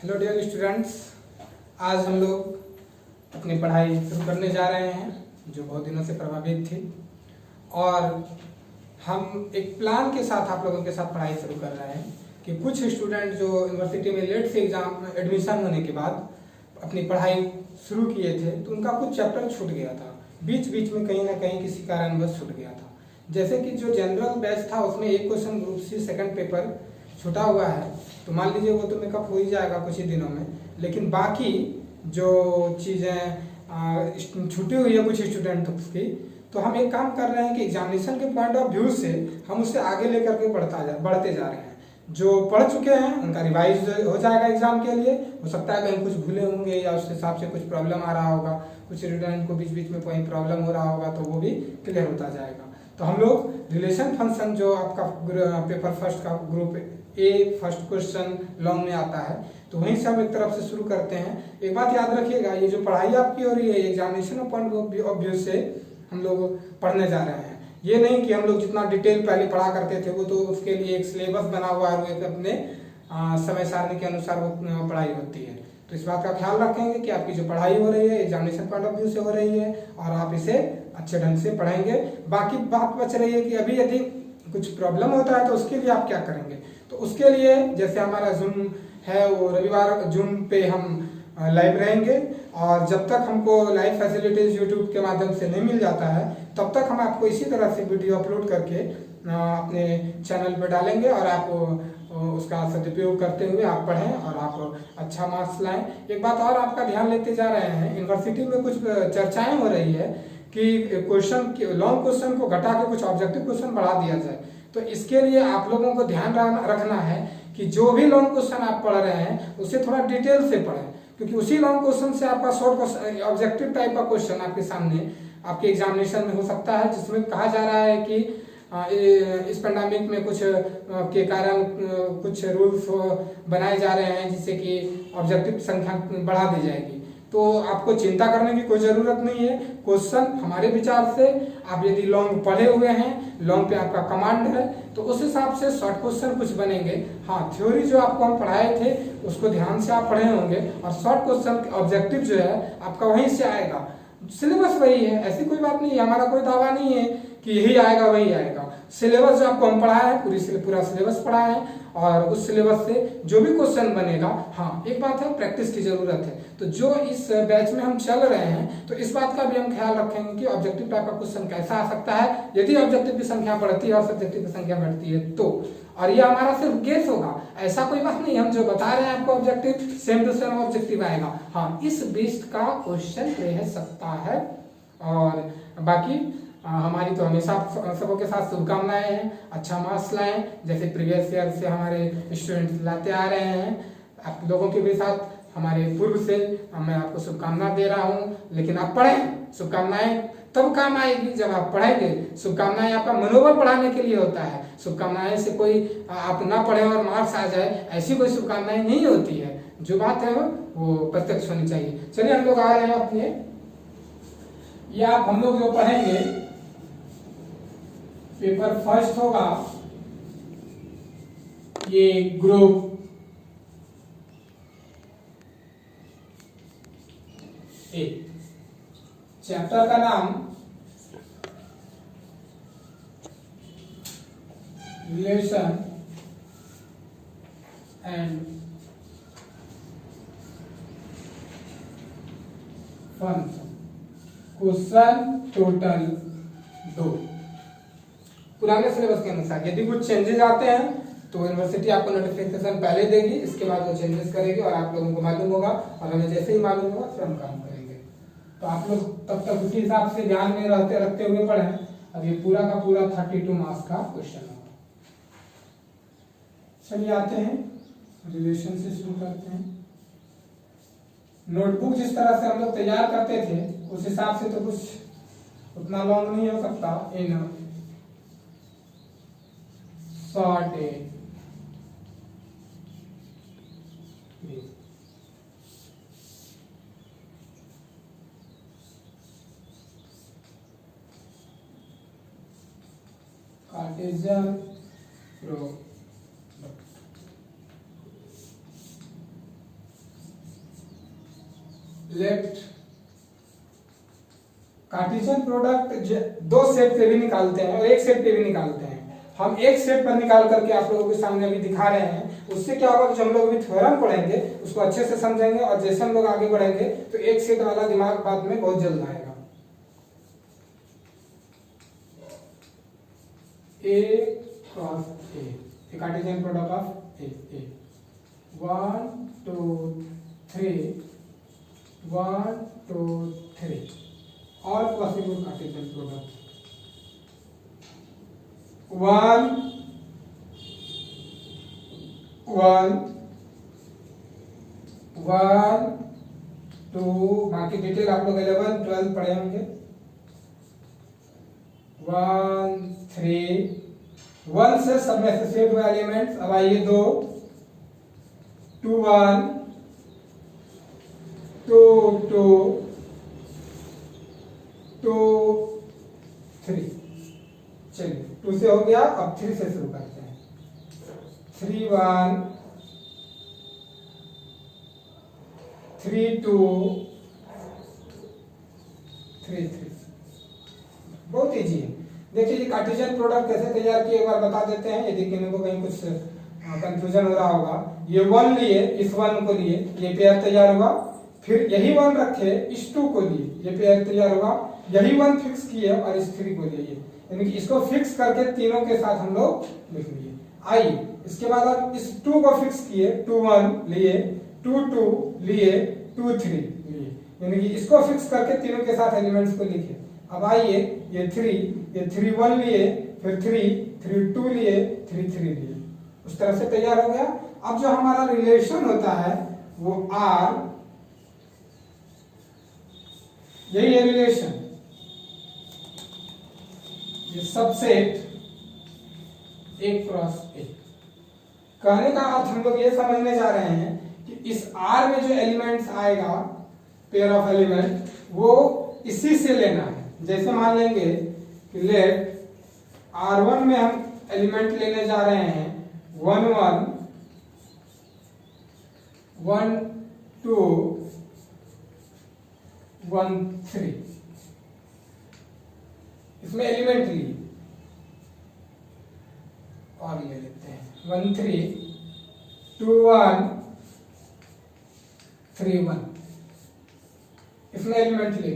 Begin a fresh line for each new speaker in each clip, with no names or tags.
Hello dear students, आज हम लोग अपनी पढ़ाई शुरू करने जा रहे हैं जो बहुत दिनों से प्रभावित थी। और हम एक प्लान के साथ आप लोगों के साथ पढ़ाई शुरू कर रहे हैं कि कुछ स्टूडेंट जो यूनिवर्सिटी में लेट से एग्जाम एडमिशन होने के बाद अपनी पढ़ाई शुरू किए थे तो उनका कुछ चैप्टर छूट गया था, बीच बीच में कहीं ना कहीं किसी कारणवश छूट गया था। जैसे कि जो जनरल बैच था उसमें एक question group C second paper छूटा हुआ है, तो मान लीजिए वो तो मेकअप हो ही जाएगा कुछ ही दिनों में। लेकिन बाकी जो चीज़ें छूटी हुई है कुछ स्टूडेंट्स की, तो हम एक काम कर रहे हैं कि एग्जामिनेशन के पॉइंट ऑफ व्यू से हम उससे आगे लेकर के बढ़ते जा रहे हैं। जो पढ़ चुके हैं उनका रिवाइज हो जाएगा एग्जाम के लिए। हो सकता है कहीं कुछ भूले होंगे या उस हिसाब से कुछ प्रॉब्लम आ रहा होगा, कुछ स्टूडेंट को बीच बीच में कोई प्रॉब्लम हो रहा होगा, तो वो भी क्लियर होता जाएगा। तो हम लोग रिलेशन फंक्शन जो आपका पेपर फर्स्ट का group A first question long में आता है, तो वहीं से हम एक तरफ से शुरू करते हैं। एक बात याद रखिएगा, ये जो पढ़ाई आपकी हो रही है एग्जामिनेशन पॉइंट ऑफ व्यू से हम लोग पढ़ने जा रहे हैं। ये नहीं कि हम लोग जितना डिटेल पहले पढ़ा करते थे वो तो उसके लिए एक सिलेबस बना हुआ है, वो एक अपने समय सारणी के अनुसार वो पढ़ाई होती है। तो इस बात का ख्याल रखेंगे कि आपकी जो पढ़ाई हो रही है एग्जामिनेशन पॉइंट ऑफ व्यू से हो रही है और आप इसे अच्छे ढंग से पढ़ेंगे। बाकी बात बच रही है कि अभी यदि कुछ प्रॉब्लम होता है तो उसके लिए आप क्या करेंगे। तो उसके लिए जैसे हमारा जूम है वो रविवार जूम पे हम लाइव रहेंगे, और जब तक हमको लाइव फैसिलिटीज यूट्यूब के माध्यम से नहीं मिल जाता है तब तक हम आपको इसी तरह से वीडियो अपलोड करके अपने चैनल पर डालेंगे और आप उसका सदुपयोग करते हुए आप पढ़ें और आप अच्छा मार्क्स लाएं। एक बात और आपका ध्यान लेते जा रहे हैं, यूनिवर्सिटी में कुछ चर्चाएं हो रही है कि क्वेश्चन लॉन्ग क्वेश्चन को घटा के कुछ ऑब्जेक्टिव क्वेश्चन बढ़ा दिया जाए। तो इसके लिए आप लोगों को ध्यान रखना है कि जो भी लॉन्ग क्वेश्चन आप पढ़ रहे हैं उसे थोड़ा डिटेल से पढ़ें, क्योंकि उसी लॉन्ग क्वेश्चन से आपका शॉर्ट ऑब्जेक्टिव टाइप का क्वेश्चन आपके सामने आपके एग्जामिनेशन में हो सकता है, जिसमें कहा जा रहा है कि इस पैंडेमिक में कुछ के कारण कुछ रूल्स बनाए जा रहे हैं जिससे कि ऑब्जेक्टिव संख्या बढ़ा दी जाएगी। तो आपको चिंता करने की कोई जरूरत नहीं है। क्वेश्चन हमारे विचार से आप यदि लॉन्ग पढ़े हुए हैं, लॉन्ग पे आपका कमांड है, तो उस हिसाब से शॉर्ट क्वेश्चन कुछ बनेंगे। हाँ, थ्योरी जो आपको हम पढ़ाए थे उसको ध्यान से आप पढ़े होंगे और शॉर्ट क्वेश्चन ऑब्जेक्टिव जो है आपका वहीं से आएगा। सिलेबस वही है, ऐसी कोई बात नहीं है, हमारा कोई दावा नहीं है कि यही आएगा वही आएगा। सिलेबस जो आपको हम पढ़ाया है पूरा सिलेबस पढ़ाया है और उस सिलेबस से जो भी क्वेश्चन बनेगा, हाँ एक बात है प्रैक्टिस की जरूरत है। तो जो इस बैच में हम चल रहे हैं तो इस बात का भी हम ख्याल रखेंगे कि ऑब्जेक्टिव टाइप का क्वेश्चन कैसा आ सकता है यदि ऑब्जेक्टिव की संख्या बढ़ती है और सब्जेक्टिव की संख्या घटती है तो। और ये हमारा सिर्फ गेस होगा, ऐसा कोई बात नहीं, हम जो बता रहे हैं आपको objective same to same objective आएगा। हाँ, इस बेस्ड का क्वेश्चन रह सकता है। और बाकी हमारी तो हमेशा सबों के साथ शुभकामनाएं हैं, अच्छा मार्क्स लाएं जैसे प्रीवियस ईयर से हमारे स्टूडेंट्स लाते आ रहे हैं। आप लोगों के भी साथ हमारे पूर्व से मैं आपको शुभकामना दे रहा हूं, लेकिन आप पढ़ें। शुभकामनाएं तब काम आएगी जब आप पढ़ेंगे। शुभकामनाएं आपका मनोबल बढ़ाने के लिए होता है। शुभकामनाएं से कोई आप ना पढ़े और मार्क्स आ जाए, ऐसी कोई शुभकामनाएं नहीं होती है। जो बात है वो प्रत्यक्ष होनी चाहिए। चलिए हम लोग आ रहे हैं अपने, ये आप हम लोग जो पढ़ेंगे पेपर फर्स्ट होगा, ये ग्रुप ए, चैप्टर का नाम relation and function, question total 2। पुराने सिलेबस के अनुसार यदि कुछ चेंजेस आते हैं तो यूनिवर्सिटी आपको नोटिफिकेशन पहले देगी, इसके बाद वो चेंजेस करेगी और आप लोगों को मालूम होगा और हमें जैसे ही मालूम होगा फिर हम काम करेंगे। तो आप लोग तब तक उसी हिसाब से ध्यान में रखते हुए पढ़ें। अब ये पूरा का पूरा 32 मार्क्स का क्वेश्चन होगा। चलिए आते हैं रिलेशन से शुरू करते हैं। नोटबुक जिस तरह से हम लोग तैयार करते थे उस हिसाब से तो कुछ उतना लॉन्ग नहीं हो सकता। In short Cartesian product let Cartesian product दो सेट पे भी निकालते हैं और एक सेट पे भी निकालते हैं। हम एक सेट पर निकाल करके आप लोगों के सामने अभी दिखा रहे हैं। उससे क्या होगा कि हम लोग अभी थ्योरम पढ़ेंगे उसको अच्छे से समझेंगे और जैसे हम लोग आगे बढ़ेंगे तो एक सेट वाला दिमाग बाद में बहुत जल्द आएगा। A cross A Cartesian product of A 1 2 3 1 2 3 all possible Cartesian product 1 1 1 2 बाकी डिटेल आप लोग 11 12 पढ़े होंगे 1 3 1 से सब में एसोसिएट हुए एलिमेंट्स। अब आइए 2 2 1 2 2 2 3 चलिए 2 से हो गया। अब 3 से शुरू करते हैं 3 1 3 2 3 3 बहुत इजी है। देखिए ये कार्टेशियन प्रोडक्ट कैसे तैयार किए एक बार बता देते हैं यदि किसी को कहीं कुछ कंफ्यूजन हो रहा होगा। ये 1 लिए इस 1 को लिए ये पेयर तैयार हुआ, फिर यही 1 रखे इस 2 को लिए ये पेयर तैयार हुआ, यही 1 फिक्स किए और इस 3 को लिए, यानी कि इसको फिक्स करके तीनों के साथ हम लोग लिख लिए। आइए इसके बाद अब इस 2 को फिक्स किए 2 1 लिए 2 2 लिए 2 3 लिए, यानी कि इसको फिक्स करके तीनों के साथ एलिमेंट्स को लिखे। अब आइए ये 3 1 लिए फिर 3 2 लिए 3 3 लिए, उस तरह से तैयार हो गया। अब जो हमारा रिलेशन होता है वो R, यही है रिलेशन, ये सबसेट A क्रॉस A। कहने का अर्थ हम लोग ये समझने जा रहे हैं कि इस R में जो एलिमेंट्स आएगा पेयर ऑफ एलिमेंट वो इसी से लेना है। जैसे मान लेंगे कि लेट R1 में हम एलिमेंट लेने जा रहे हैं 1 1 1 2 1 3, इसमें एलिमेंट लिए और ले लेते हैं 1 3 2 1 3 1, इसमें एलिमेंट ले,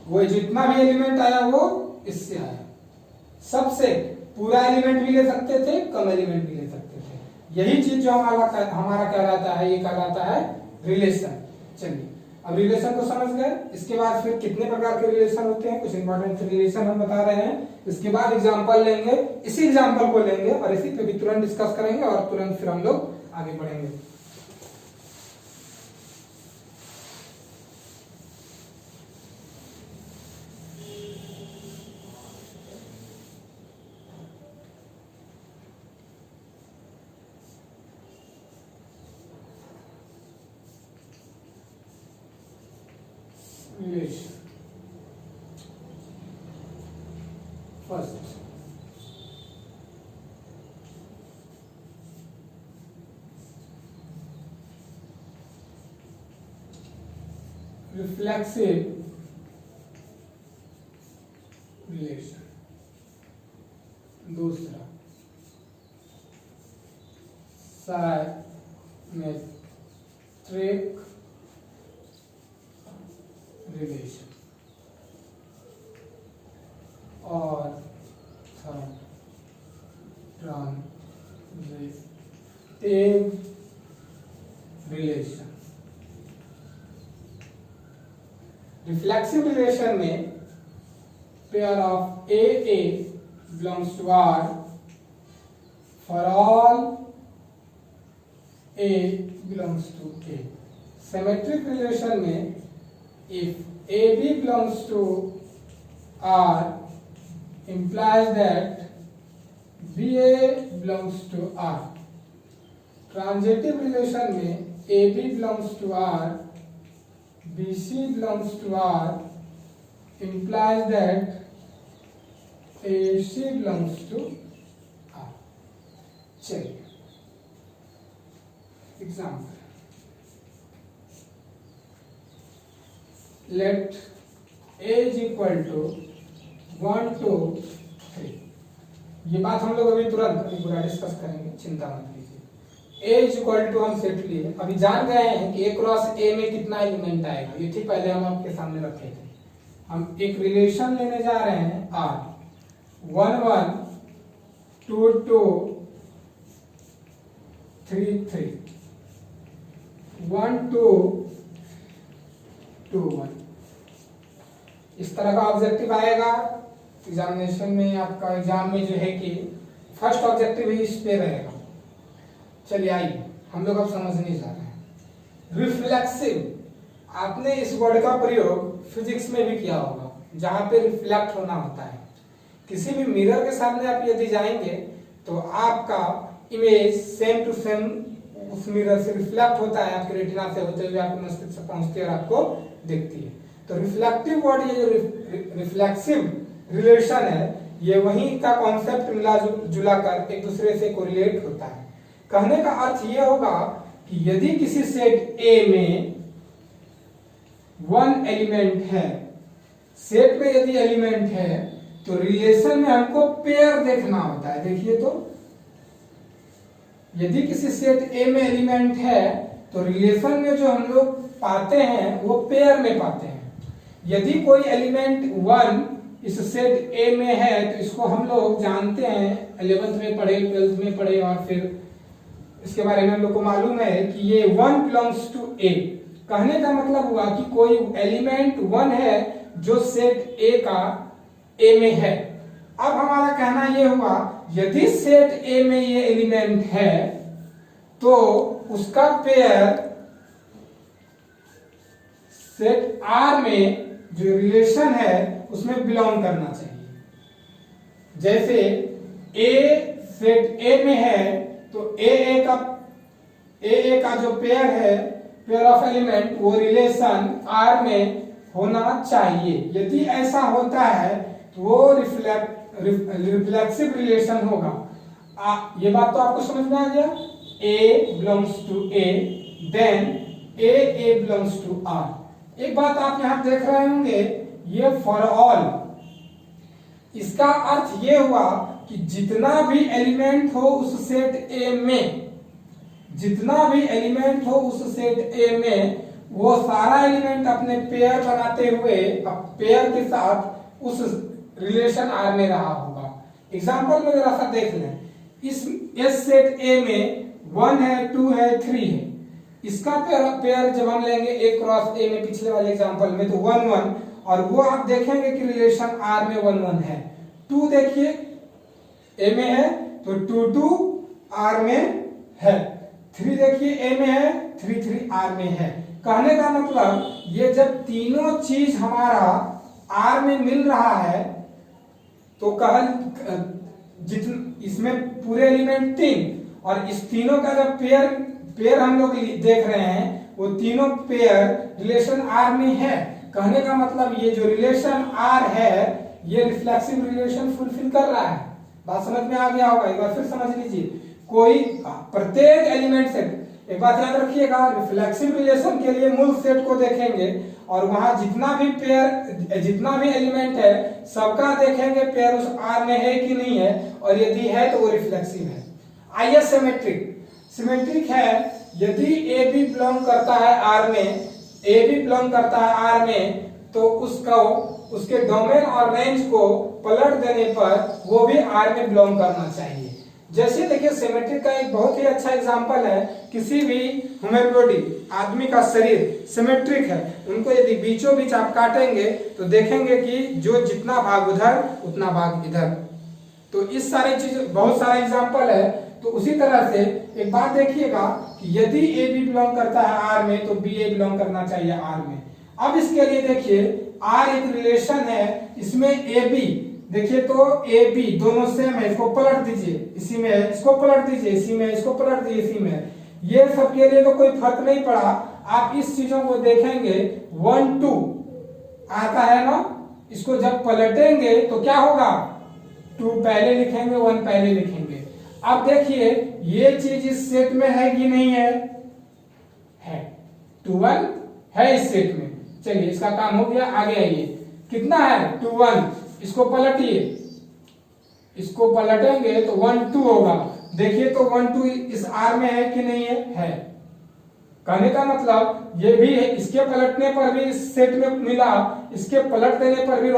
वो जितना भी एलिमेंट आया वो इससे आया। सबसे पूरा एलिमेंट भी ले सकते थे, कम एलिमेंट भी ले सकते थे। यही चीज जो हमारा कहलाता है, ये कहलाता है रिलेशन। चलिए अब रिलेशन को समझ गए। इसके बाद फिर कितने प्रकार के रिलेशन होते हैं, कुछ इंपॉर्टेंट रिलेशन हम बता रहे हैं। इसके बाद एग्जांपल लेंगे, इसी एग्जांपल को लेंगे और इसी पे भी तुरंत डिस्कस करेंगे और तुरंत फिर हम लोग आगे बढ़ेंगे। Relation. First, reflexive relation. दूसरा symmetric रिलेशन और ट्रांजिटिव रिलेशन। रिफ्लेक्सिव रिलेशन में pair of A belongs to R for all A belongs to A। Symmetric relation में if AB belongs to R implies that BA belongs to R। Transitive relation में AB belongs to R, BC belongs to R implies that AC belongs to R। चलिए example let A is equal to 1 2 3। ये बात हम लोग अभी तुरंत अभी पूरा डिस्कस करेंगे, चिंता मत कीजिए। ए इज इक्वल टू हम सेट लिए, अभी जान गए हैं कि ए क्रॉस ए में कितना एलिमेंट आएगा, ये ठीक पहले हम आपके सामने रखे थे। हम एक रिलेशन लेने जा रहे हैं आर, 1 1 2 2 3 3 1 2 2 1। इस तरह का ऑब्जेक्टिव आएगा एग्जामिनेशन में, आपका एग्जाम में जो है कि फर्स्ट ऑब्जेक्टिव ही इस पे रहेगा। चलिए आइए हम लोग अब समझने जा रहे हैं रिफ्लेक्सिव। आपने इस वर्ड का प्रयोग फिजिक्स में भी किया होगा, जहां पे रिफ्लेक्ट होना होता है। किसी भी मिरर के सामने आप यदि जाएंगे तो आपका इमेज सेम टू सेम उस मिरर से रिफ्लेक्ट होता है, आपके रेटिना से होते हुए आपके मस्तिष्क से पहुंचती है और आपको दिखती है। तो रिफ्लेक्टिव वर्ड, ये जो रिफ्लेक्सिव रिलेशन है, ये वही का कॉन्सेप्ट मिला जुला कर एक दूसरे से कोरिलेट होता है। कहने का अर्थ यह होगा कि यदि किसी सेट ए में 1 एलिमेंट है, सेट में यदि एलिमेंट है तो रिलेशन में हमको पेयर देखना होता है। देखिए तो यदि किसी सेट ए में एलिमेंट है तो रिलेशन में जो हम लोग पाते हैं वो पेयर में पाते हैं। यदि कोई एलिमेंट 1 इस सेट ए में है तो इसको हम लोग जानते हैं, 11th में पढ़े, 12th में पढ़े, और फिर इसके बारे में हम लोग को मालूम है कि ये 1 बिलोंग्स टू ए। कहने का मतलब हुआ कि कोई एलिमेंट 1 है जो सेट ए का ए में है। अब हमारा कहना यह हुआ यदि सेट ए में ये एलिमेंट है तो उसका पेयर सेट आर में जो रिलेशन है उसमें बिलोंग करना चाहिए। जैसे ए सेट ए में है तो ए का जो पेयर है, पेयर ऑफ एलिमेंट, वो रिलेशन आर में होना चाहिए। यदि ऐसा होता है तो वो रिफ्लेक्सिव रिलेशन होगा। ये बात तो आपको समझ में आ गया। A belongs to A, then A belongs to R। एक बात आप यहां देख रहे होंगे, ये फॉर ऑल, इसका अर्थ ये हुआ कि जितना भी एलिमेंट हो उस सेट ए में, जितना भी एलिमेंट हो उस सेट ए में, वो सारा एलिमेंट अपने पेयर बनाते हुए पेयर के साथ उस रिलेशन आर में रहा होगा। एग्जांपल में जरा सा देख लें, इस सेट ए में 1 है, 2 है, 3 है। इसका पेयर जब हम लेंगे ए क्रॉस ए में पिछले वाले एग्जांपल में तो 1 1, और वो आप देखेंगे कि रिलेशन आर में 1 1 है। 2 देखिए ए में है तो 2 2 आर में है। 3 देखिए ए में है, 3 3 आर में है। कहने का मतलब ये जब तीनों चीज हमारा आर में मिल रहा है तो इसमें पूरे एलिमेंट 3, और इस तीनों का जब पेयर हम लोग देख रहे हैं वो तीनों पेयर रिलेशन आर में है। कहने का मतलब ये जो रिलेशन आर है ये रिफ्लेक्सिव रिलेशन फुलफिल कर रहा है। बात समझ में आ गया होगा, एक बार फिर समझ लीजिए। कोई प्रत्येक एलिमेंट से, एक बात याद रखिएगा, रिफ्लेक्सिव रिलेशन के लिए मूल सेट को देखेंगे और वहां जितना भी एलिमेंट है सबका देखेंगे पेयर उस आर में है कि नहीं है, और यदि है तो वो रिफ्लेक्सिव है। आइए सिमेट्रिक है, यदि ए भी बिलोंग करता है आर में, तो उसके डोमेन और रेंज को पलट देने पर वो भी आर में बिलोंग करना चाहिए। जैसे देखिए सिमेट्रिक का एक बहुत ही अच्छा एग्जांपल है, किसी भी ह्यूमन बॉडी, आदमी का शरीर सिमेट्रिक है, उनको यदि बीचों बीच आप काटेंगे तो देखेंगे कि जो जितना भाग उधर उतना भाग इधर। तो इस सारी चीज बहुत सारे एग्जांपल है। तो उसी तरह से एक बात देखिएगा कि यदि ए बी बिलोंग करता है आर में तो बी ए बिलोंग करना चाहिए आर में। अब इसके लिए देखिए आर एक रिलेशन है, इसमें ए बी, देखिए तो ए बी दोनों सेम है, इसको पलट दीजिए, इसी में है, इसको पलट दीजिए, इसी में, इसको पलट दीजिए, इसी में। ये सब के लिए तो कोई फर्क नहीं पड़ा। आप इस चीजों को देखेंगे 1 2 आता है ना, इसको जब पलटेंगे तो क्या होगा, 2 पहले लिखेंगे, 1 पहले लिखेंगे। अब देखिए ये चीज इस सेट में है कि नहीं है, 2 1 है इस सेट में। चलिए इसका काम हो गया। आगे आइए, कितना है 2 1, इसको पलटिए, इसको पलटेंगे तो 1 2 होगा। देखिए तो 1 2 इस आर में है कि नहीं है। कहने का मतलब ये भी है, इसके पलटने पर भी इस सेट में मिला, इसके पलट देने पर भी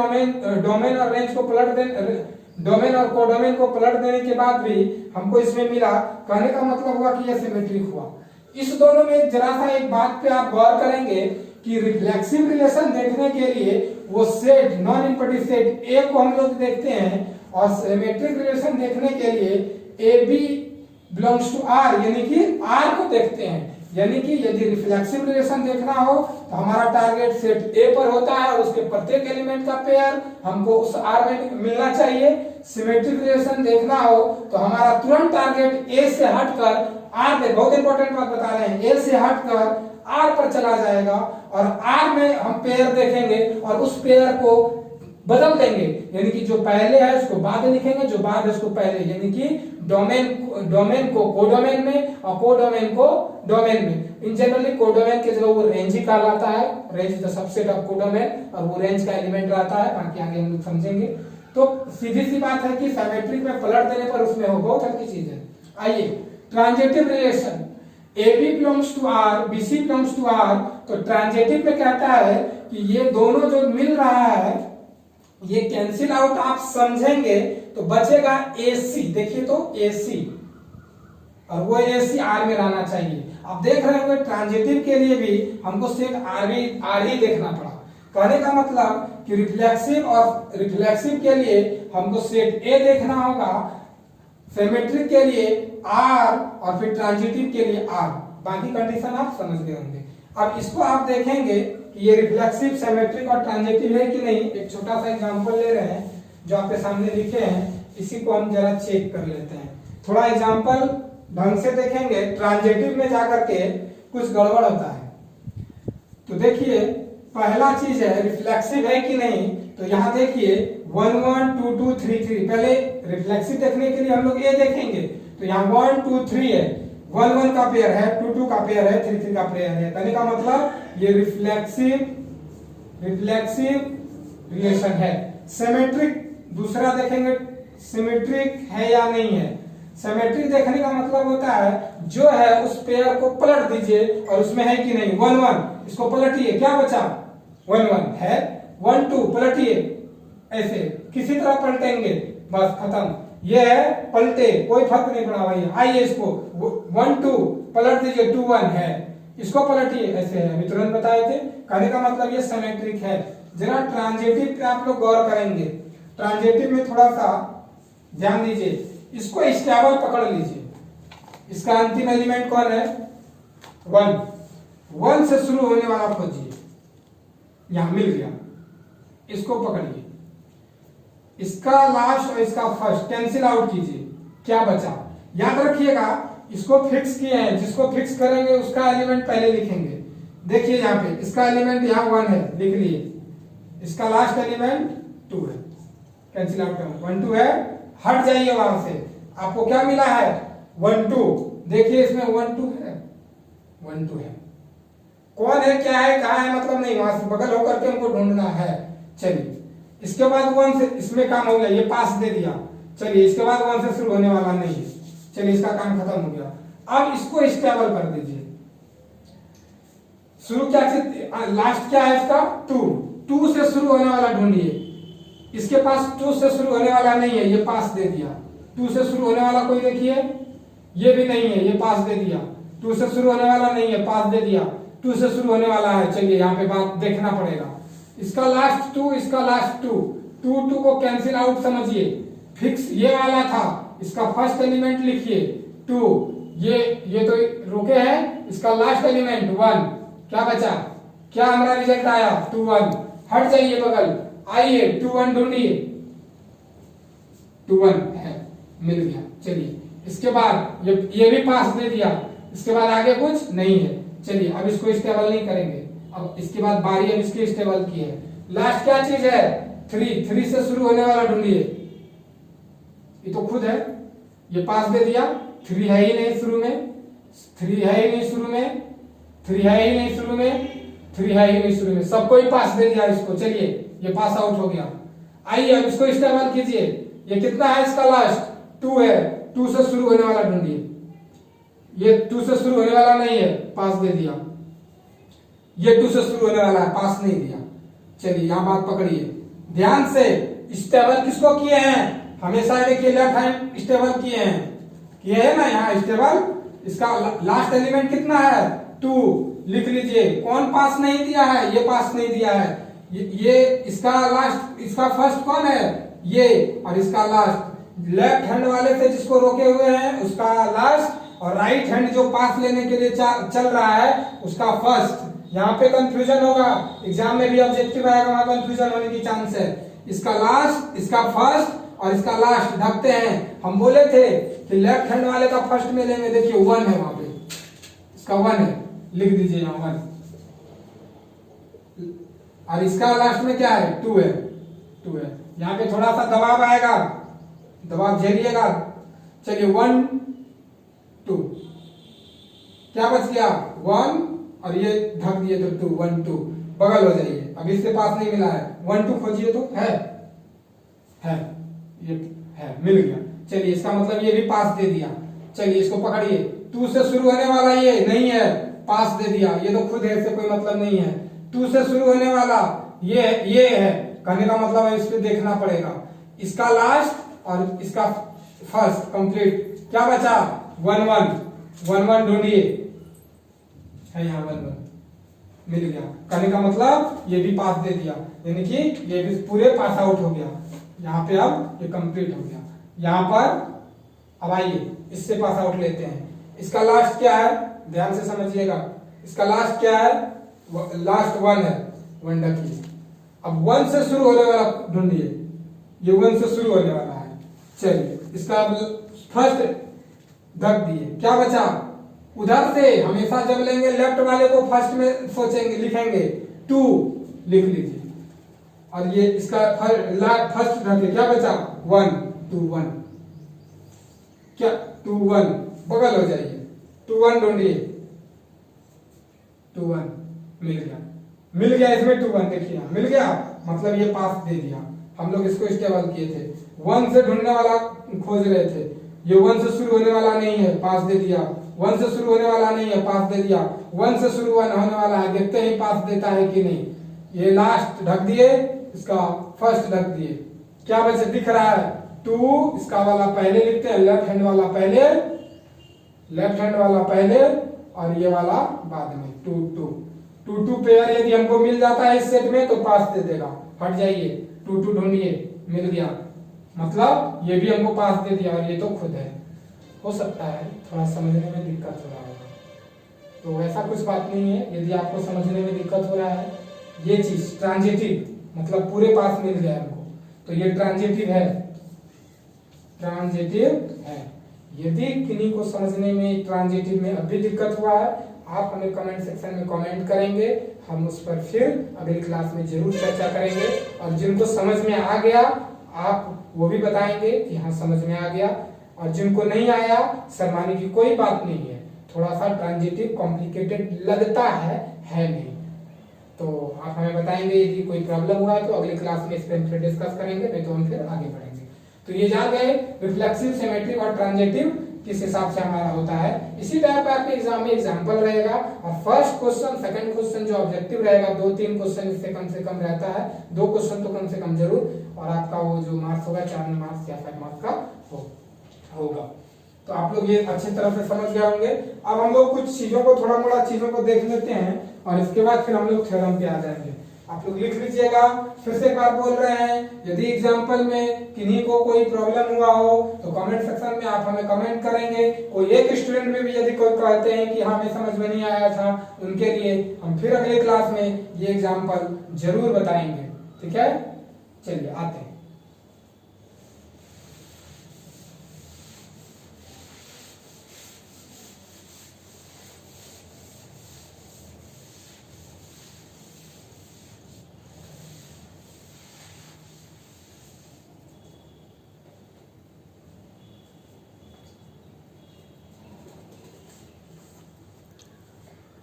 डोमेन और रेंज को पलट देने, डोमेन और कोडोमेन को पलट देने के बाद भी हमको इसमें मिला। कहने का मतलब हुआ कि यह सिमेट्रिक हुआ। इस दोनों में जरा सा एक बात पे आप गौर करेंगे कि रिफ्लेक्सिव रिलेशन देखने के लिए वो सेट नॉन इम्पटी सेट ए को हम लोग देखते हैं, और सिमेट्रिक रिलेशन देखने के लिए A B belongs to R यानी कि आर को देखते हैं। यानी कि यदि रिफ्लेक्सिव रिलेशन देखना हो तो हमारा टारगेट सेट ए पर होता है और उसके प्रत्येक एलिमेंट का पेयर हमको उस आर में मिलना चाहिए। सिमेट्रिक रिलेशन देखना हो तो हमारा तुरंत टारगेट ए से हटकर आर में, बहुत इंपॉर्टेंट बात बता रहे हैं, ए से हटकर आर पर चला जाएगा और आर में हम पेयर देखेंगे और उस पेयर को बदल देंगे। यानी कि जो पहले है उसको बाद में लिखेंगे, जो बाद है उसको पहले, यानी कि डोमेन को कोडोमेन में और कोडोमेन को डोमेन में। इन जनरली कोडोमेन के जगह वो रेंज ही कहलाता है, range is the subset of codomain, और वो रेंज का एलिमेंट रहता है, बाकी आगे हम लोग समझेंगे। तो सीधी सी बात है कि सिमेट्रिक में पलट देने पर उसमें हो, बहुत हल्की चीज है। आइए, transitive relation, AB belongs to R, BC belongs to R, तो ट्रांजिटिव में कहता है कि ये दोनों जो मिल रहा है ये कैंसिल आउट आप समझेंगे तो बचेगा AC। देखिए तो AC, और वो AC R में रहना चाहिए। आप देख रहे होंगे ट्रांजिटिव के लिए भी हमको सेट R ही देखना पड़ा। कहने का मतलब कि रिफ्लेक्सिव के लिए हमको सेट A देखना होगा, सिमेट्रिक के लिए R, और फिर ट्रांजिटिव के लिए R। बाकी कंडीशन आप समझ गए होंगे। अब इसको आप देखेंगे कि ये रिफ्लेक्सिव, सिमेट्रिक और ट्रांजिटिव है कि नहीं। एक छोटा सा एग्जांपल ले रहे हैं जो आपके सामने लिखे हैं, इसी को हम जरा चेक कर लेते हैं। थोड़ा एग्जांपल ढंग से देखेंगे, ट्रांजिटिव में जाकर के कुछ गड़बड़ होता है। तो देखिए पहला चीज है रिफ्लेक्सिव है कि नहीं, तो यहाँ देखिए 1 1 2 2 3 3। पहले रिफ्लेक्सिव देखने के लिए हम लोग ए देखेंगे, तो यहाँ 1 2 3 है, 1 1 का पेयर है, 2 2 का पेयर है, 3 3 का पेयर है। कहने का मतलब ये रिफ्लेक्सिव रिलेशन है। सिमेट्रिक दूसरा देखेंगे, सिमेट्रिक है या नहीं है। सिमेट्रिक देखने का मतलब होता है जो है उस पेयर को पलट दीजिए और उसमें है कि नहीं। 1 1 इसको पलटिए, क्या बचा 1 1 है, 1 2 पलटिए, ऐसे किसी तरह पलटेंगे, बस खत्म। ये है पलटे, कोई फर्क नहीं पड़ा भैया। आइए इसको 1 2 पलट दीजिए, 2 1 है, इसको पलटिए, ऐसे है, अभी तुरंत बताए थे। कहने का मतलब ये सिमेट्रिक है। जरा ट्रांजिटिव पे आप लोग गौर करेंगे, ट्रांजिटिव में थोड़ा सा ध्यान दीजिए। इसको स्टेबल पकड़ लीजिए, इसका अंतिम एलिमेंट कौन है 1 से शुरू होने वाला खोजिए, यहां मिल गया, इसको पकड़िए, इसका लास्ट और इसका फर्स्ट कैंसिल आउट कीजिए, क्या बचा। याद रखिएगा इसको फिक्स किए हैं, जिसको फिक्स करेंगे उसका एलिमेंट पहले लिखेंगे। देखिए यहाँ पे इसका एलिमेंट यहाँ 1 है, लिख लिए, इसका लास्ट एलिमेंट 2 है, कैंसिल आउट करो, 1 2 है, हट जाइए वहां से। आपको क्या मिला है 1 2। देखिए इसमें 1 2 है, 1 2 है, कौन है क्या है कहाँ है मतलब नहीं, वहां से बगल होकर के हमको ढूंढना है। चलिए इसके बाद 1 से इसमें काम हो गया, ये पास दे दिया। चलिए इसके बाद 1 से शुरू होने वाला नहीं है, चलिए इसका काम खत्म हो गया। अब इसको स्टेबल कर दीजिए। शुरू क्या चीज, लास्ट क्या है इसका 2 से शुरू होने वाला ढूंढिए। इसके पास 2 से शुरू होने वाला नहीं है, ये पास दे दिया। 2 से शुरू होने वाला कोई देखिए, ये भी नहीं है, ये पास दे दिया। 2 से शुरू होने वाला नहीं है, पास दे दिया। 2 से शुरू होने वाला है, चलिए यहाँ पे बात देखना पड़ेगा। इसका लास्ट 2, इसका लास्ट 2, 2 को कैंसिल आउट समझिए, फिक्स ये वाला था, इसका फर्स्ट एलिमेंट लिखिए 2, ये तो रुके हैं, इसका लास्ट एलिमेंट 1, क्या बचा, क्या हमारा रिजल्ट आया 2 1। हट जाइए बगल, आइए 2 1 ढूंढिए, 2 1 है, मिल गया। चलिए इसके बाद ये भी पास दे दिया, इसके बाद आगे कुछ नहीं है। चलिए अब इसको स्टेबल नहीं करेंगे, अब इसके बाद बारी अब इसकी स्टेबल की है। लास्ट क्या चीज है 3 से शुरू होने वाला ढूंढिए, ये तो खुद है, ये पास दे दिया। 3 है ही नहीं शुरू में, 3 है ही नहीं शुरू में, 3 है ही नहीं शुरू में, 3 है ही नहीं शुरू में, सबको ही पास दे दिया इसको। चलिए ये पास आउट हो गया। आइए अब इसको इस्तेमाल कीजिए। ये कितना है इसका लास्ट? 2 है। 2 से शुरू होने वाला ढूंढिए। ये 2 से शुरू होने वाला नहीं है, पास दे दिया। ये 2 से शुरू होने वाला है, पास नहीं दिया। चलिए यहां बात पकड़िए ध्यान से। स्टेबल किसको किए हैं? हमेशा देखिए लेफ्ट हैंड स्टेबल किए हैं ना यहाँ स्टेबल। इसका लास्ट एलिमेंट कितना है? 2। लिख लीजिए। कौन पास नहीं दिया है? ये पास नहीं दिया है। ये इसका लास्ट, इसका फर्स्ट कौन है? ये। और इसका लास्ट लेफ्ट हैंड वाले से जिसको रोके हुए हैं उसका लास्ट, और राइट हैंड जो पास लेने के लिए चल रहा है उसका फर्स्ट। यहाँ पे कंफ्यूजन होगा, एग्जाम में भी ऑब्जेक्टिव आएगा, वहां कंफ्यूजन होने की चांस है। इसका लास्ट, इसका फर्स्ट और इसका लास्ट ढकते हैं। हम बोले थे कि लेफ्ट हैंड वाले का फर्स्ट में लेंगे। देखिए 1 है वहां पे, इसका 1 है, लिख दीजिए यहाँ 1। और इसका लास्ट में क्या है? 2 है। 2 है। यहाँ पे थोड़ा सा दबाव आएगा, दबाव झेलिएगा। चलिए 1 2, क्या बच गया? 1 और ये ढक दिए तो 2, 1 2, बगल हो जाइए। अभी इससे पास नहीं मिला है, 1 2 खोजिए तो है ये है, मिल गया। चलिए इसका मतलब ये भी पास दे दिया। चलिए इसको पकड़िए। 2 से शुरू होने वाला ये नहीं है, पास दे दिया। ये तो खुद है, इससे कोई मतलब नहीं है। 2 से शुरू होने वाला ये है, कहने का मतलब है इस पे देखना पड़ेगा। इसका लास्ट और इसका फर्स्ट कंप्लीट। क्या बचा? 1 1 ढूंढिए, है यहाँ 1 1, मिल गया। कहने का मतलब ये भी पास दे दिया, यानी कि ये भी पूरे पास आउट हो गया। यहाँ पे अब ये कंप्लीट हो गया। यहाँ पर अब आइए इससे पास आउट लेते हैं। इसका लास्ट क्या है? ध्यान से समझिएगा। इसका लास्ट क्या है? लास्ट 1 है, 1 ढकिए। अब 1 से शुरू होने वाला ढूंढिए। ये 1 से शुरू होने वाला है। चलिए इसका फर्स्ट ढक दिए। क्या बचा? उधर से हमेशा जब लेंगे लेफ्ट वाले को फर्स्ट में सोचेंगे, लिखेंगे 2, लिख लीजिए। और ये इसका फर्स्ट ढके। क्या बचा? 1 2 1, क्या 2 1, बगल हो जाइए। 2 1 ढूंढिए। 2 1 मिल गया इसमें 2 1, देखिए मिल गया, मतलब ये पास दे दिया। हम लोग इसको स्टेबल किए थे। 1 से ढूंढने वाला खोज रहे थे। ये 1 से शुरू होने वाला नहीं है, पास दे दिया। 1 से शुरू होने वाला नहीं है, पास दे दिया। 1 से शुरू होने वाला है, देखते ही पास देता है कि नहीं। ये लास्ट ढक दिए, इसका फर्स्ट ढक दिए। क्या वैसे दिख रहा है? 2, इसका वाला पहले लिखते हैं, लेफ्ट हैंड वाला पहले और ये वाला बाद में। 2 2 2 2 पेयर यदि हमको मिल जाता है इस सेट में तो पास दे देगा। हट जाइए, 2 2 ढूंढिए, मिल गया, मतलब ये भी हमको पास दे दिया। और ये तो खुद है। हो सकता है थोड़ा समझने में दिक्कत हो रहा होगा, तो ऐसा कुछ बात नहीं है। यदि आपको समझने में दिक्कत हो रहा है, ये चीज ट्रांजिटिव मतलब पूरे पास मिल गया हमको, तो ये ट्रांजिटिव है। यदि किन्हीं को समझने में ट्रांजिटिव में अभी दिक्कत हुआ है, आप हमें कमेंट सेक्शन में कमेंट करेंगे, हम उस पर फिर अगली क्लास में जरूर चर्चा करेंगे। और जिनको समझ में आ गया आप वो भी बताएंगे कि हाँ समझ में आ गया, और जिनको नहीं आया शर्माने की कोई बात नहीं है। थोड़ा सा ट्रांजिटिव कॉम्प्लिकेटेड लगता है नहीं, तो आप हमें बताएंगे। यदि कोई प्रॉब्लम हुआ है तो अगली क्लास में इस पर फिर डिस्कस करेंगे, नहीं तो हम फिर आगे बढ़ेंगे। तो ये जान गए रिफ्लेक्सिव, सिमेट्रिक और ट्रांजिटिव किस हिसाब से हमारा होता है। इसी टाइप का आपके एग्जाम में एग्जांपल रहेगा, और फर्स्ट क्वेश्चन सेकंड क्वेश्चन जो ऑब्जेक्टिव रहेगा 2-3 क्वेश्चन इससे कम से कम रहता है, 2 क्वेश्चन तो कम से कम जरूर। और आपका वो जो मार्क्स होगा 4 मार्क्स या 5 मार्क्स का होगा। तो आप लोग ये अच्छी तरह से समझ गए होंगे। अब हम लोग कुछ चीजों को, थोड़ा मोड़ा चीजों को देख लेते हैं, और इसके बाद फिर हम लोग थ्योरम पे आ जाएंगे। आप लोग लिख लीजिएगा। फिर से एक बार बोल रहे हैं, यदि एग्जाम्पल में किन्हीं को कोई प्रॉब्लम हुआ हो तो कमेंट सेक्शन में आप हमें कमेंट करेंगे। कोई एक स्टूडेंट में भी यदि कोई कहते हैं कि हाँ हमें समझ में नहीं आया था, उनके लिए हम फिर अगले क्लास में ये एग्जाम्पल जरूर बताएंगे। ठीक है, चलिए आते हैं।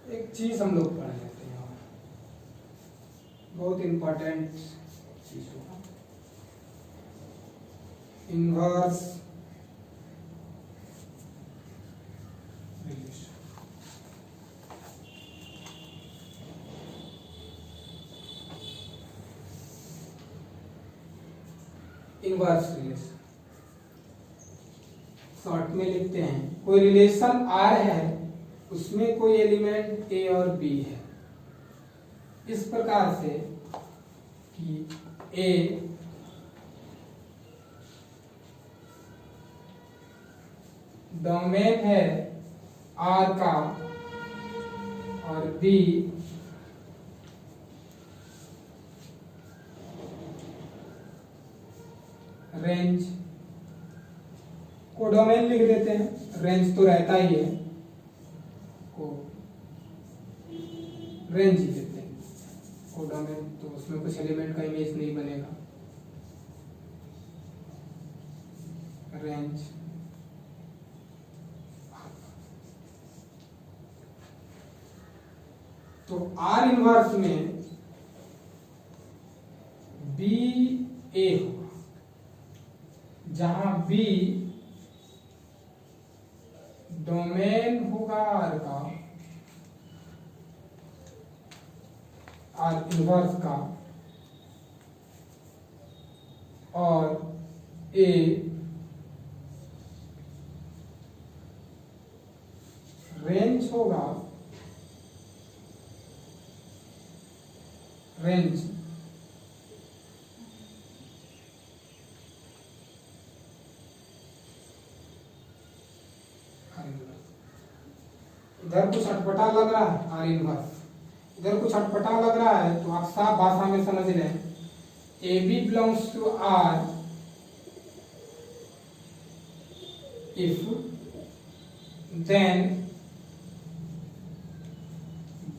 एक चीज हम लोग पढ़ लेते हैं। बहुत इंपॉर्टेंट चीज होगा, inverse relation. Inverse relation short में लिखते हैं, कोई रिलेशन आर है, उसमें कोई एलिमेंट ए और बी है, इस प्रकार से कि ए डोमेन है आर का और बी रेंज, को डोमेन लिख देते हैं, रेंज तो रहता ही है, को रेंज ही देते हैं, को डोमेन तो उसमें कुछ एलिमेंट का इमेज नहीं बनेगा, रेंज। तो आर इनवर्स में बी ए होगा, जहां बी डोमेन होगा आर का, आर इनवर्स का, और ए रेंज होगा, रेंज इधर कुछ अटपटा लग रहा है, आर इनवर्स इधर कुछ अटपटा लग रहा है, तो आप साफ भाषा में समझ लें, A B belongs to R if then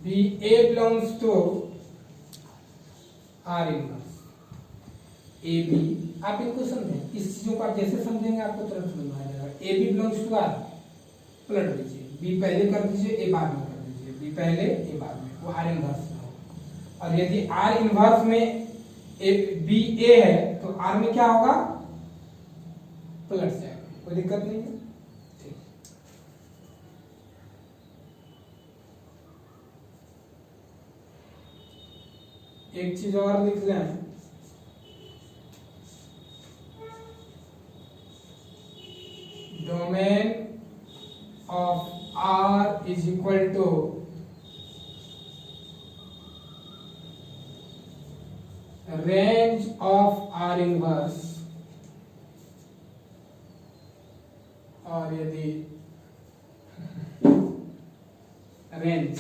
B A belongs to R inverse A B. आप इनको समझें, इस चीजों को आप जैसे समझेंगे आपको तुरंत समझ में आ जाएगा। A B belongs to R, पलट दीजिए, बी पहले कर दीजिए, ए बाद में कर दीजिए, बी पहले ए बाद में, वो आर इनवर्स में होगा। और यदि आर इनवर्स में बी ए है तो आर में क्या होगा, पलट जाएगा, कोई दिक्कत नहीं है। ठीक, एक चीज और लिख लें, domain of R is equal to range of R inverse, और यदि रेंज,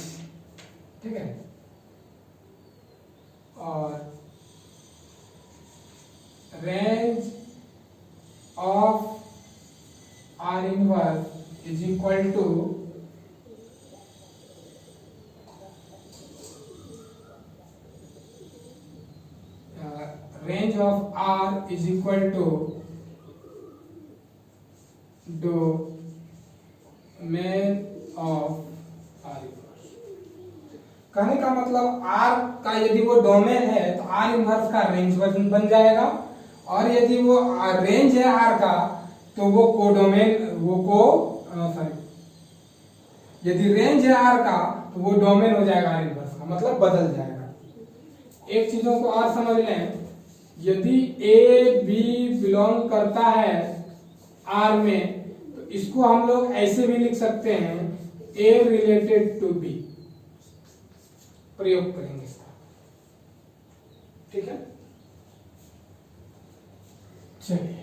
ठीक है, और range of R inverse is equal to range of R is equal to domain of R inverse। कहने का मतलब R का यदि वो डोमेन है तो R इनवर्स का रेंज बन जाएगा, और यदि वो रेंज है R का तो वो कोडोमेन, यदि रेंज है R का तो वो डोमेन हो जाएगा R इनवर्स का, मतलब बदल जाएगा। एक चीजों को और समझ लें, यदि ए बी बिलोंग करता है R में तो इसको हम लोग ऐसे भी लिख सकते हैं, ए रिलेटेड टू बी, प्रयोग करेंगे इसका, ठीक है। चलिए,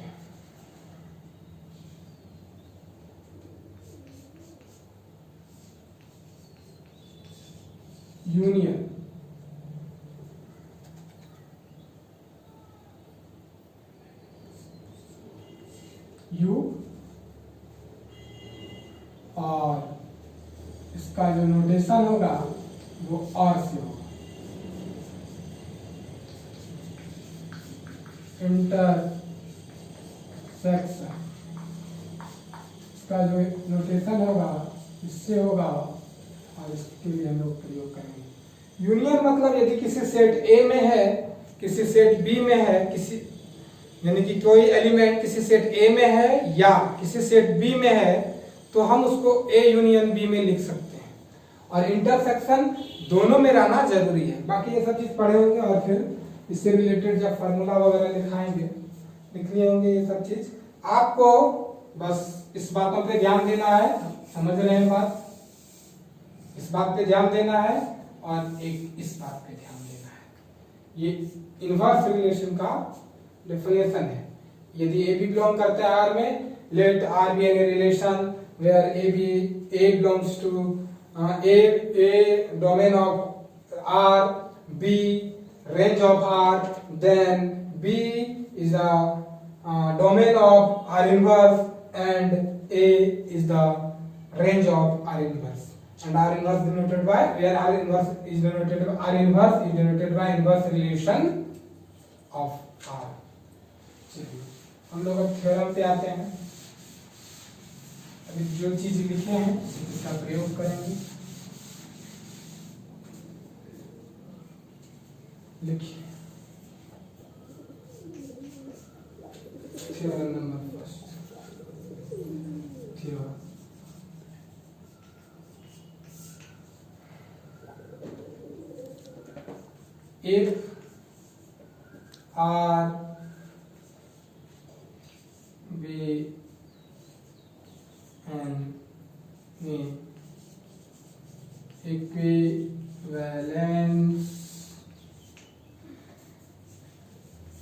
यूनियन यू, और इसका जो नोटेशन होगा वो और से होगा, इंटरसेक्शन, इसका जो नोटेशन होगा इससे होगा, और इसके लिए हम लोग प्रयोग करेंगे। यूनियन मतलब यदि किसी सेट ए में है, किसी सेट बी में है, किसी यानी कि कोई एलिमेंट किसी सेट ए में है या किसी सेट बी में है, तो हम उसको ए यूनियन बी में लिख सकते हैं। और इंटरसेक्शन दोनों में रहना जरूरी है। बाकी ये सब चीज पढ़े होंगे और फिर इससे रिलेटेड जब फार्मूला वगैरह लिखाएंगे, लिख लिए होंगे ये सब चीज। आपको बस इस बातों पे ध्यान देना है, समझ रहे हैं बात, इस बात पे ध्यान देना है और एक इस बात पे ध्यान देना है। ये इनवर्स रिलेशन का डेफिनेशन है। यदि ए बी बिलोंग करता है आर में, let R be an relation where A belongs to a domain of R, B range of R, then B is a domain of R inverse and A is the range of R inverse. And R inverse denoted by, where R inverse is denoted by, R inverse is denoted by inverse relation of R. चलिए हम लोग अब theorem पे आते हैं। अभी जो चीज लिखे हैं उसका प्रयोग करेंगे। लिखिए theorem number first. Theorem if R B and equivalence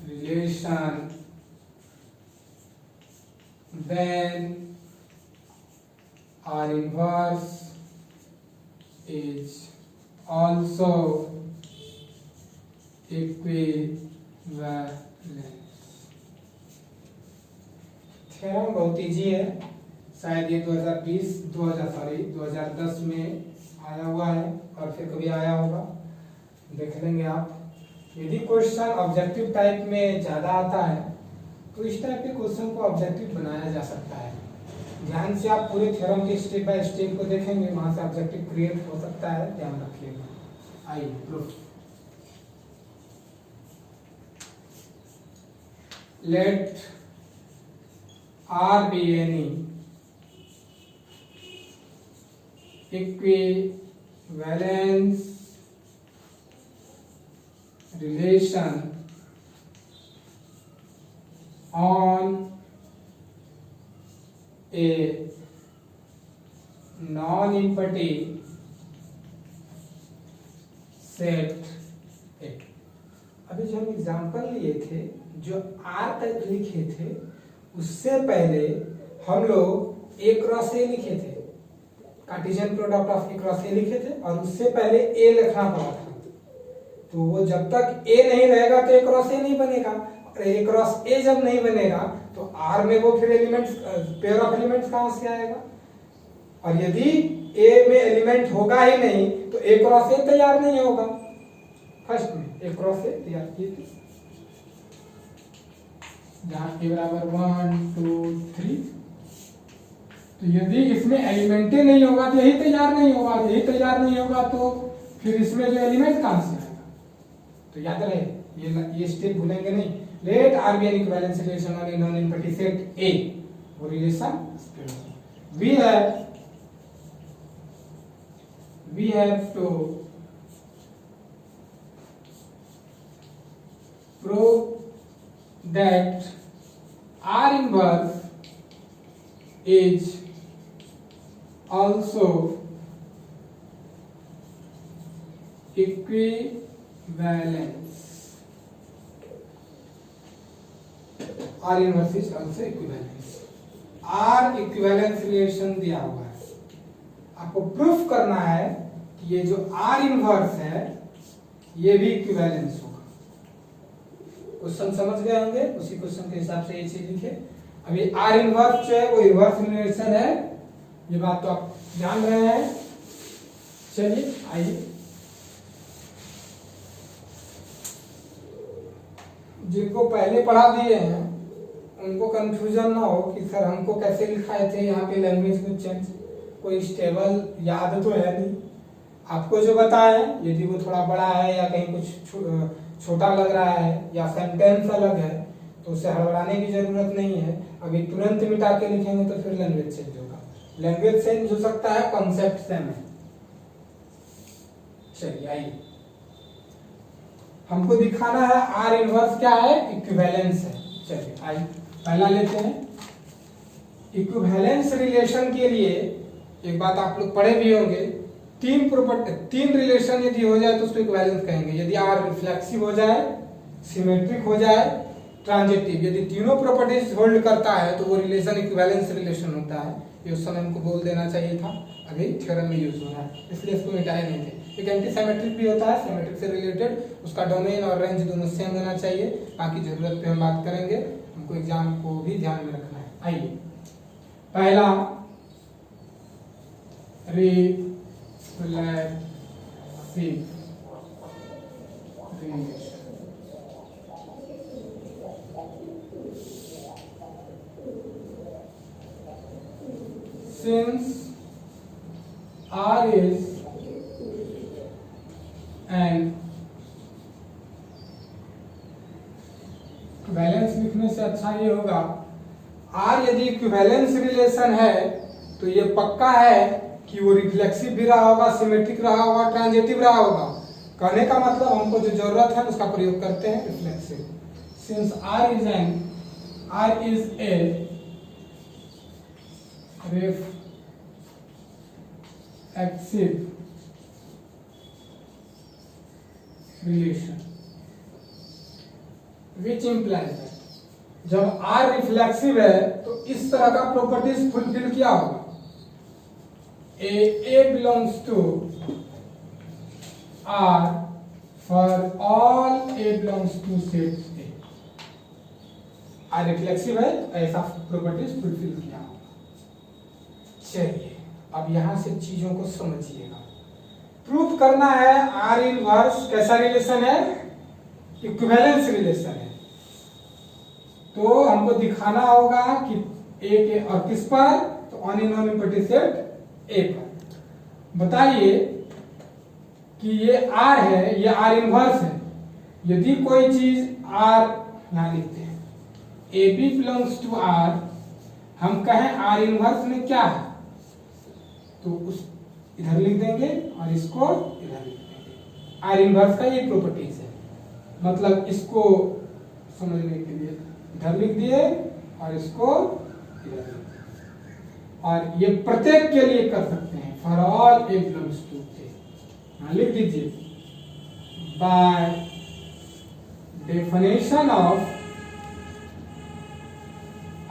relation, then R inverse is also equivalence. Theorem बहुत इजी है, शायद ये 2010 में आया हुआ है और फिर कभी आया होगा, देख लेंगे आप। यदि क्वेश्चन ऑब्जेक्टिव टाइप में ज्यादा आता है तो इस टाइप के क्वेश्चन को ऑब्जेक्टिव बनाया जा सकता है। ध्यान से आप पूरे थ्योरम के स्टेप बाय स्टेप को देखेंगे, वहां से ऑब्जेक्टिव क्रिएट हो सकता है, ध्यान रखिएगा। आइए proof. Let R be any equivalence relation on a non-empty set A। अभी जो हम एग्जाम्पल लिए थे, जो R तक लिखे थे, उससे पहले हम लोग A क्रॉस A लिखे थे, Cartesian product of A cross A लिखे थे, और उससे पहले A लिखना पड़ा था। तो वो जब तक A नहीं रहेगा तो A क्रॉस A नहीं बनेगा, और A क्रॉस A जब नहीं बनेगा तो R में वो फिर एलिमेंट्स, पेयर ऑफ एलिमेंट्स कहां से आएगा। और यदि A में एलिमेंट होगा ही नहीं तो A क्रॉस A तैयार नहीं होगा। फर्स्ट में A क्रॉस A तैयार कीजिए, जहां A बराबर 1 2 3। तो यदि इसमें एलिमेंट ही नहीं होगा तो यही तैयार नहीं होगा, यही तैयार नहीं होगा तो फिर इसमें जो एलिमेंट कहां से आएगा। तो याद रहे, ये स्टेप भूलेंगे नहीं। Let R be an equivalence relation on a non-empty set A, वो relation we have to prove that R inverse is also equivalence. R inverse is also equivalence. R equivalence relation दिया हुआ है, आपको proof करना है कि ये जो R इनवर्स है ये भी इक्विवेलेंस होगा। क्वेश्चन समझ गए होंगे, उसी क्वेश्चन के हिसाब से ये चीज लिखे। अभी R इनवर्स जो है वो रिवर्स रिलेशन है, ये बात तो आप जान रहे हैं। चलिए आइए, जिनको पहले पढ़ा दिए हैं उनको कंफ्यूजन ना हो कि सर हमको कैसे लिखाए थे यहाँ पे लैंग्वेज में चेंज, कोई स्टेबल याद तो है नहीं, आपको जो बताया यदि वो थोड़ा बड़ा है या कहीं कुछ छोटा लग रहा है या सेंटेंस अलग है तो उसे हड़बड़ाने की जरूरत नहीं है। अभी तुरंत मिटा के लिखेंगे तो फिर लैंग्वेज चेंज होगा। लैंग्वेज चेंज हो सकता है, कॉन्सेप्ट सेम है। चलिए आइए, हमको दिखाना है आर इनवर्स क्या है, इक्विवेलेंस है। चलिए आइए पहला लेते हैं। इक्विवेलेंस रिलेशन के लिए एक बात आप लोग पढ़े भी होंगे, तीन रिलेशन यदि हो जाए तो उसको इक्विवेलेंस कहेंगे। यदि आर रिफ्लेक्सिव हो जाए, सिमेट्रिक हो जाए, ट्रांजिटिव, यदि तीनों प्रॉपर्टीज होल्ड करता है तो वो रिलेशन इक्विवेलेंस रिलेशन होता है। ये उस समय हमको बोल देना चाहिए था, अभी थ्योरम में यूज हो रहा है इसलिए इसको मिटाए नहीं थे। एक एंटी सिमेट्रिक भी होता है, सिमेट्रिक से रिलेटेड, उसका डोमेन और रेंज दोनों सेम होना चाहिए। बाकी जरूरत पे हम बात करेंगे, हमको एग्जाम को भी ध्यान में रखना है। आइए पहला reflexive relation. Since R is an equivalence लिखने से अच्छा ये होगा, R यदि इक्विवेलेंस रिलेशन है तो ये पक्का है कि वो रिफ्लेक्सिव भी रहा होगा, सिमेट्रिक रहा होगा, ट्रांजिटिव रहा होगा। कहने का मतलब हमको जो जरूरत है उसका प्रयोग करते हैं, reflexive. Since R is a reflexive relation which implies that जब R रिफ्लेक्सिव है तो इस तरह का प्रॉपर्टीज फुलफिल किया होगा। A belongs to R for all A belongs to set A। R reflexive है तो ऐसा प्रॉपर्टीज फुलफिल किया होगा। चलिए अब यहां से चीजों को समझिएगा। प्रूफ करना है आर इनवर्स कैसा रिलेशन है, इक्विवेलेंस रिलेशन है। तो हमको दिखाना होगा कि ए के और किस पर, तो on in on empty set ए पर। बताइए कि ये आर है, ये आर इनवर्स है। यदि कोई चीज आर, यहां लिखते हैं A B belongs to R, हम कहें आर इनवर्स में क्या है तो उस इधर लिख देंगे और इसको इधर लिख देंगे। आर इनवर्स का ये प्रॉपर्टीज है, मतलब इसको समझने के लिए इधर लिख दिए और इसको इधर लिख दिए। और ये प्रत्येक के लिए कर सकते हैं, for all A belongs to A. लिख दीजिए, by definition of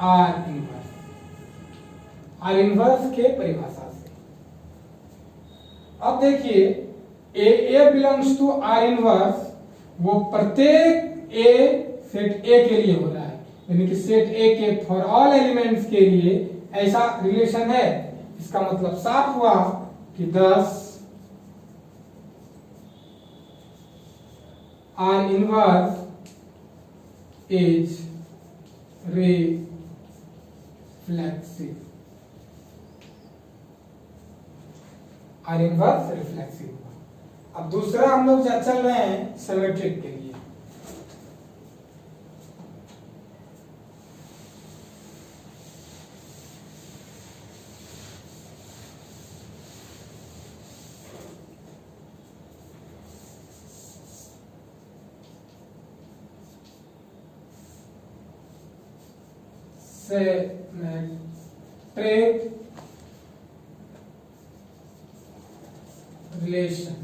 R inverse, R inverse के परिभाषा से। अब देखिए A belongs to R inverse, वो प्रत्येक ए सेट ए के लिए हो रहा है, यानी कि सेट ए के फॉर ऑल एलिमेंट्स के लिए ऐसा रिलेशन है। इसका मतलब साफ हुआ कि 10 are inverse is reflexive. Are inverse reflexive हुआ। अब दूसरा हम लोग चल रहे हैं सिमेट्रिक के लिए। Symmetric relation.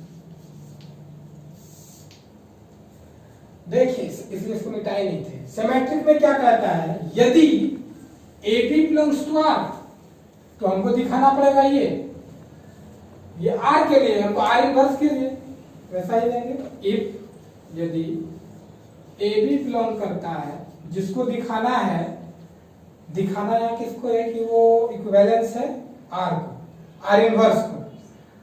देखिए इसलिए इसको मिटाए नहीं थे। सिमेट्रिक में क्या कहता है, यदि A B belongs to R, तो हमको दिखाना पड़ेगा ये आर के लिए, हमको आर इनवर्स के लिए वैसा ही देंगे। इफ यदि ए बी बिलोंग करता है, जिसको दिखाना है, दिखाना या किसको है कि वो इक्विवेलेंस है आर को, आर इनवर्स को।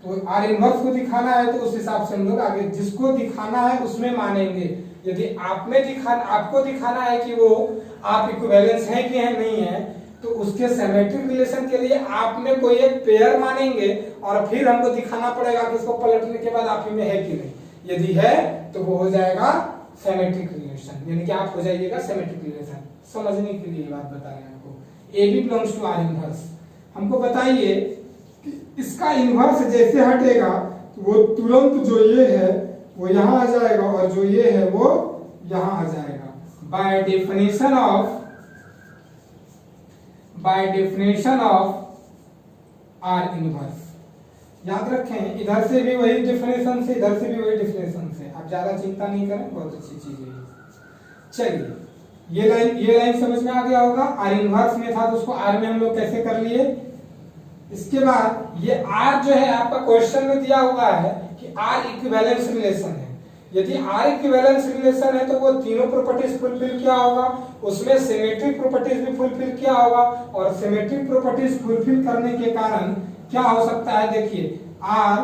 तो आर इनवर्स को दिखाना है तो उस हिसाब से हम लोग आगे जिसको दिखाना है उसमें मानेंगे। यदि आपको दिखाना है कि वो आप इक्विवेलेंस है कि है नहीं है, तो उसके सिमेट्रिक रिलेशन के लिए आप में कोई एक पेयर मानेंगे और फिर हमको दिखाना पड़ेगा कि इसको पलटने के बाद आप ही में है कि नहीं। यदि है तो वो हो जाएगा सिमेट्रिक रिलेशन, यानी कि आप हो जाइएगा सिमेट्रिक रिलेशन। समझने के लिए बात बता रहे हैं आपको। A B belongs to R inverse. हमको बताइए कि इसका इनवर्स जैसे हटेगा तो वो तुरंत जो ये है वो यहाँ आ जाएगा और जो ये है वो यहाँ आ जाएगा। Bye definition of R inverse. याद रखें, इधर से भी वही डेफिनेशन से, इधर से भी वही डेफिनेशन से, आप ज्यादा चिंता नहीं करें, बहुत अच्छी चीज है। चलिए ये लाइन समझ में आ गया होगा। आर इनवर्स में था तो उसको आर में हम लोग कैसे कर लिए। इसके बाद ये आर जो है आपका क्वेश्चन में दिया हुआ है कि आर इक्विवेलेंस रिलेशन है। यदि आर इक्विवेलेंस रिलेशन है तो वो तीनों प्रॉपर्टीज फुलफिल किया होगा, उसमें सिमेट्रिक प्रॉपर्टीज भी फुलफिल किया होगा, और सिमेट्रिक प्रॉपर्टीज फुलफिल करने के कारण क्या हो सकता है, देखिए आर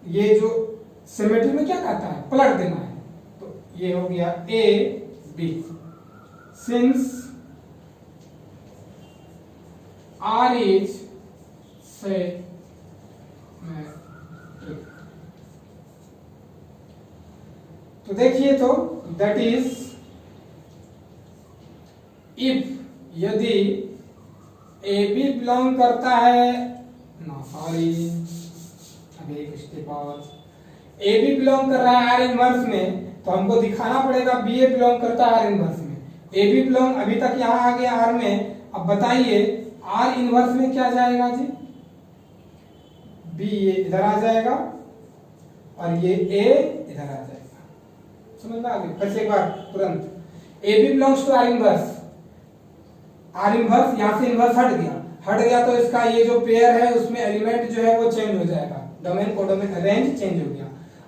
ये जो सिमेट्री में क्या कहता है, पलट देना है, तो ये हो गया A B. Since R is symmetric, तो देखिए तो दैट इज इफ, यदि ए बी बिलोंग करता है, नो सॉरी अभी एक स्टेप और, ए बी बिलोंग कर रहा है आर इनवर्स में, तो हमको दिखाना पड़ेगा बी ए बिलोंग करता है आर इनवर्स में। ए बी बिलोंग अभी तक यहाँ आ गया आर में, अब बताइए आर इनवर्स में क्या जाएगा जी, बी ये इधर आ जाएगा और ये ए इधर आ जाएगा। समझ में आ गई। फिर से एक बार तुरंत, A B belongs to R inverse, R inverse यहाँ से इनवर्स हट गया तो इसका ये जो पेयर है उसमें एलिमेंट जो है वो चेंज हो जाएगा, डोमेन कोडोमेन रेंज चेंज हो गया।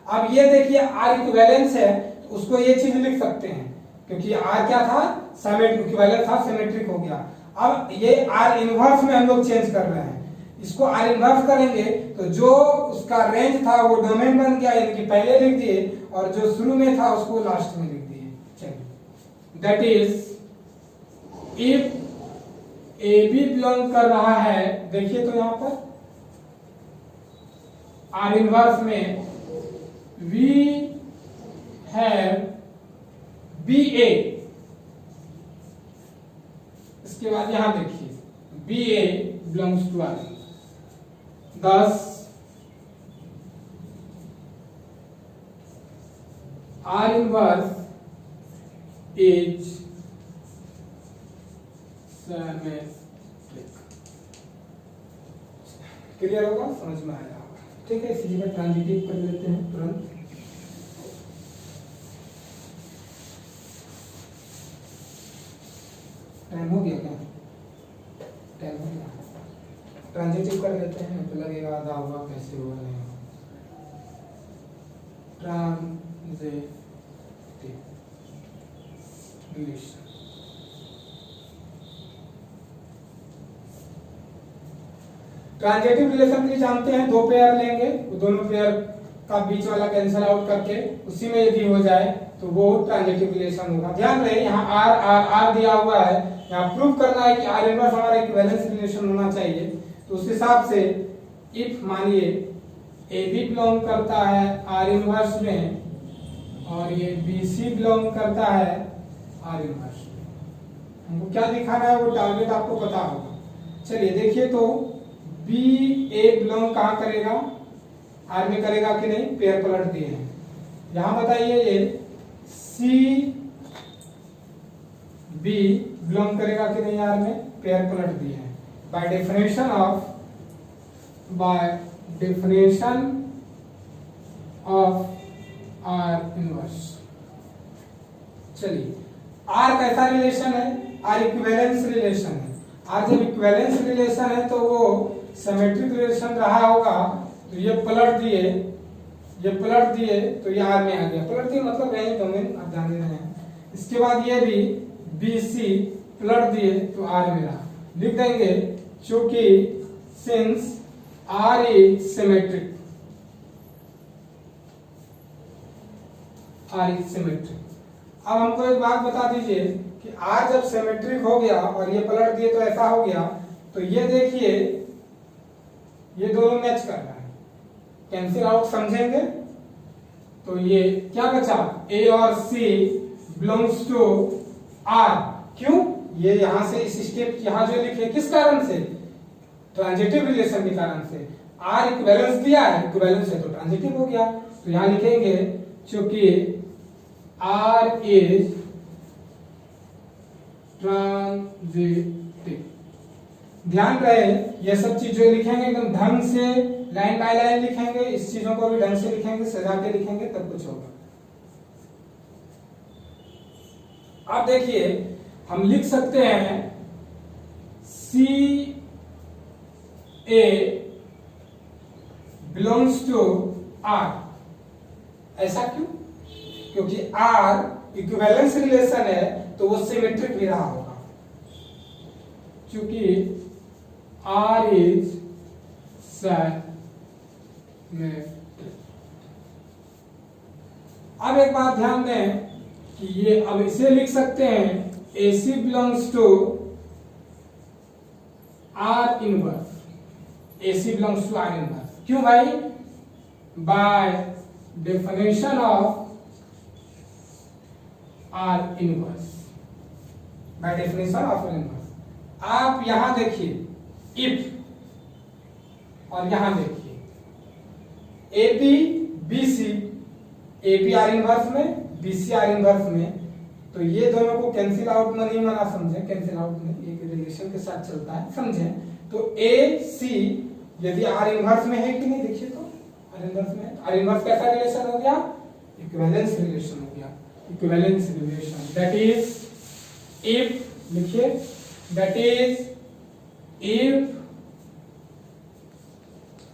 अब ये देखिए आर इक्विवेलेंस है तो उसको ये चीज लिख सकते हैं, क्योंकि आर क्या था, सिमेट्रिक इक्विवेलेंस था, सिमेट्रिक हो गया। अब ये आर इनवर्स में हम लोग चेंज कर रहे हैं, इसको आर इनवर्स करेंगे तो जो उसका रेंज था वो डोमेन बन गया, यानी कि पहले लिख दिए, और जो शुरू में था उसको लास्ट में लिख दिए। चलिए that is if A B belong कर रहा है, देखिए तो यहां पर आर इनवर्स में वी हैव बी ए, इसके बाद यहां देखिए B A belongs to R, thus R inverse is symmetric। Clear होगा, समझ में आया होगा। ठीक है, इसी में ट्रांजिटिव कर लेते हैं तुरंत। टाइम हो गया क्या, टाइम हो गया, ट्रांजिटिव कर लेते हैं तो लगेगा आधा हुआ, कैसे हुआ नहीं हुआ। ट्रांजिटिव रिलेशन, ट्रांजिटिव रिलेशन के लिए जानते हैं दो पेयर लेंगे, वो दोनों पेयर का बीच वाला कैंसिल आउट करके उसी में यदि हो जाए तो वो ट्रांजिटिव रिलेशन होगा। ध्यान रहे यहाँ आर आर आर दिया हुआ है, यहाँ प्रूव करना है कि आर इनवर्स हमारा इक्विवेलेंस रिलेशन होना चाहिए। तो उस हिसाब से इफ मानिए ए बी बिलोंग करता है आर इनवर्स में और ये बी सी बिलोंग करता है आर इनवर्स में, हमको क्या दिखाना है वो टारगेट आपको पता होगा। चलिए देखिए तो बी ए बिलोंग कहाँ करेगा, आर में करेगा कि नहीं, पेयर पलट दिए हैं। यहां बताइए ये सी बी बिलोंग करेगा कि नहीं आर में, पेयर पलट दिए हैं। Bye definition of R inverse. चलिए आर कैसा रिलेशन है, आर इक्विवेलेंस रिलेशन है। आर जब इक्विवेलेंस रिलेशन है तो वो सिमेट्रिक रिलेशन रहा होगा, तो ये पलट दिए तो ये आर में आ गया। पलट दिए मतलब रेंज डोमेन आप जान रहे हैं। इसके बाद ये भी बी सी पलट दिए तो आर में रहा, लिख देंगे चूंकि since R is symmetric, R is symmetric. अब हमको एक बात बता दीजिए कि आर जब सिमेट्रिक हो गया और ये पलट दिए तो ऐसा हो गया, तो ये देखिए ये दोनों मैच कर रहा है, कैंसिल आउट समझेंगे तो ये क्या बचा, ए और सी बिलोंग्स टू आर। क्यों, ये यहां से इस स्टेप यहां जो लिखे किस कारण से, ट्रांजिटिव रिलेशन के कारण से। आर इक्विवेलेंस दिया है, इक्विवेलेंस है तो ट्रांजिटिव हो गया, तो यहां लिखेंगे चूंकि आर इज ट्रांजिटिव। ध्यान रहे ये सब चीज जो लिखेंगे एकदम ढंग से लाइन बाय लाइन लिखेंगे, इस चीजों को भी ढंग से लिखेंगे, सजा के लिखेंगे, तब कुछ होगा। अब देखिए हम लिख सकते हैं सी ए बिलोंग्स टू आर। ऐसा क्यों, क्योंकि आर इक्विवेलेंस रिलेशन है तो वो सिमेट्रिक भी रहा होगा, क्योंकि आर इज सिमेट्रिक। अब एक बात ध्यान दें कि ये अब इसे लिख सकते हैं AC belongs to R inverse, AC belongs to R inverse. क्यों भाई, by definition of R inverse, by definition of R inverse. आप यहां देखिए इफ, और यहां देखिए AP BC, AP are inverse में, BC आर इनवर्स में, तो ये दोनों को कैंसिल आउट में नहीं माना, समझे, कैंसिल आउट में एक रिलेशन के साथ चलता है, समझे। तो AC यदि आर इनवर्स में है कि नहीं, देखिए तो आर इनवर्स में, आर इनवर्स कैसा रिलेशन हो गया, इक्विवेलेंस रिलेशन हो गया, equivalence relation. That is if, लिखिए, that is if,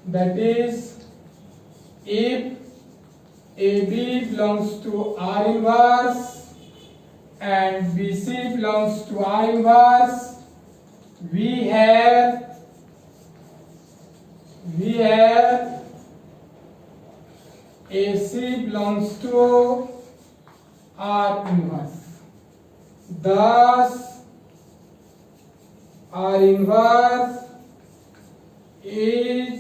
that is if AB belongs to R inverse and BC belongs to R inverse, we have AC belongs to R inverse. Thus R inverse is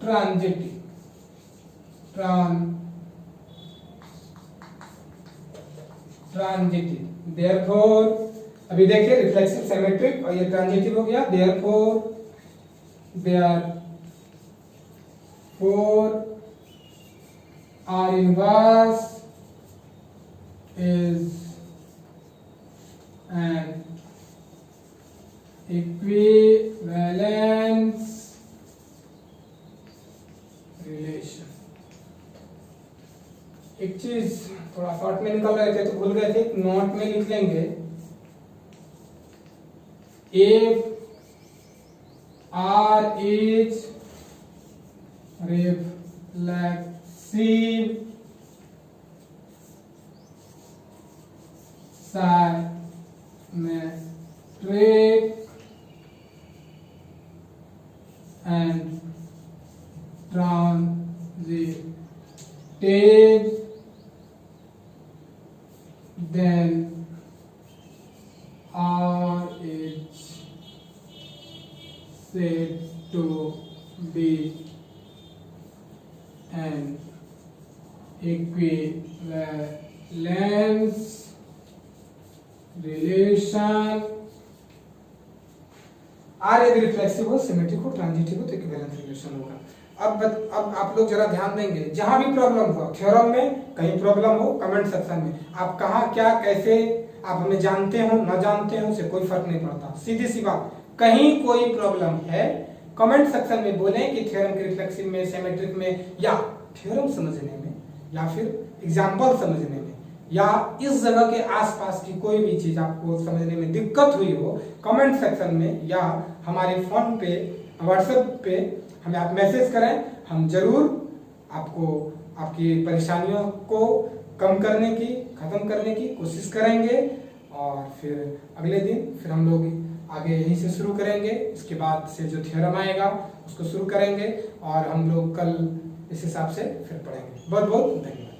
transitive, transitive. Therefore अभी देखिए reflexive symmetric और ये transitive हो गया, therefore R inverse is an equivalence relation। एक चीज थोड़ा short में निकल रहे थे तो भूल गए थे, नोट में लिख लेंगे, if R is reflexive symmetric and transitive, then R is said to be an equivalence relation. R यदि रिफ्लेक्सिव हो, सिमेट्रिक हो, ट्रांजिटिव हो तो इक्विवेलेंस रिलेशन होगा। अब आप लोग जरा ध्यान देंगे, जहां भी प्रॉब्लम हो थ्योरम में, कहीं प्रॉब्लम हो कमेंट सेक्शन में, आप कहां क्या कैसे आप हमें जानते हो ना जानते हो उससे कोई फर्क नहीं पड़ता, सीधी सी बात, कहीं कोई प्रॉब्लम है कमेंट सेक्शन में बोलें कि थ्योरम के रिफ्लेक्सिव में, सिमेट्रिक में, या थ्योरम समझने में, या फिर एग्जाम्पल समझने में, या इस जगह के आसपास की कोई भी चीज आपको समझने में दिक्कत हुई हो, कमेंट सेक्शन में या हमारे फोन पे, व्हाट्सएप पे हमें आप मैसेज करें, हम जरूर आपको आपकी परेशानियों को कम करने की, खत्म करने की कोशिश करेंगे। और फिर अगले दिन फिर हम लोग आगे यहीं से शुरू करेंगे, इसके बाद से जो थ्योरम आएगा उसको शुरू करेंगे और हम लोग कल इस हिसाब से फिर पढ़ेंगे। बहुत बहुत धन्यवाद।